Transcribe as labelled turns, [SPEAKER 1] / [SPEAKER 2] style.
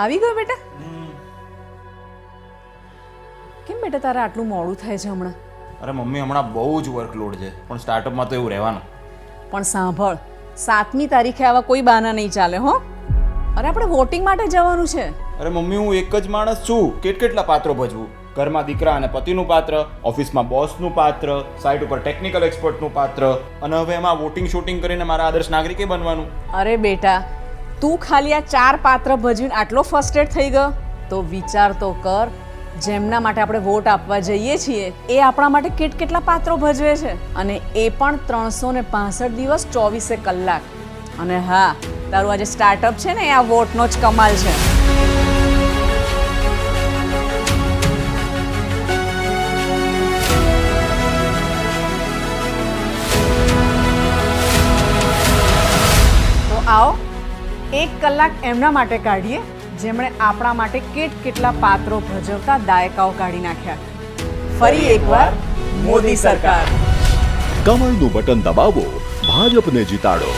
[SPEAKER 1] આવી ગયો બેટા? કેમ બેટા તારે આટલું મોડું થાય છે હમણાં?
[SPEAKER 2] અરે મમ્મી હમણાં બહુ જ વર્કલોડ છે, પણ સ્ટાર્ટઅપમાં તો એવું રહેવાનું.
[SPEAKER 1] પણ સાંભળ, 7મી તારીખે આવા કોઈ બહાના નહીં ચાલે હો. અરે આપણે વોટિંગ માટે જવાનું છે.
[SPEAKER 2] અરે મમ્મી હું એક જ માણસ છું, કેટલા પાત્રો ભજવું? ઘરમાં દીકરા અને પતિનું પાત્ર, ઓફિસમાં બોસનું પાત્ર, સાઇટ ઉપર ટેકનિકલ એક્સપર્ટનું પાત્ર, અને હવે એમાં વોટિંગ શૂટિંગ કરીને મારા આદર્શ નાગરિકે બનવાનું.
[SPEAKER 1] અરે બેટા, તું ખાલી આ 4 પાત્ર ભજવીને આટલો ફર્સ્ટેડ થઈ ગયો તો વિચાર તો કર, જેમના માટે આપણે વોટ આપવા જઈએ છીએ એ આપણા માટે કેટલા પાત્રો ભજવે છે, અને એ પણ 365 દિવસ 24 કલાક. અને હા, તારું આજે સ્ટાર્ટઅપ છે ને એ આ વોટનો જ કમાલ છે. તો આવો 1 કલાક એમના માટે કાઢીએ જેમણે આપણા માટે કેટલા પાત્રો ભજવતા દાયકાઓ કાઢી નાખ્યા. ફરી એકવાર મોદી સરકાર.
[SPEAKER 3] કમળનું બટન દબાવો, ભાજપને જીતાડો.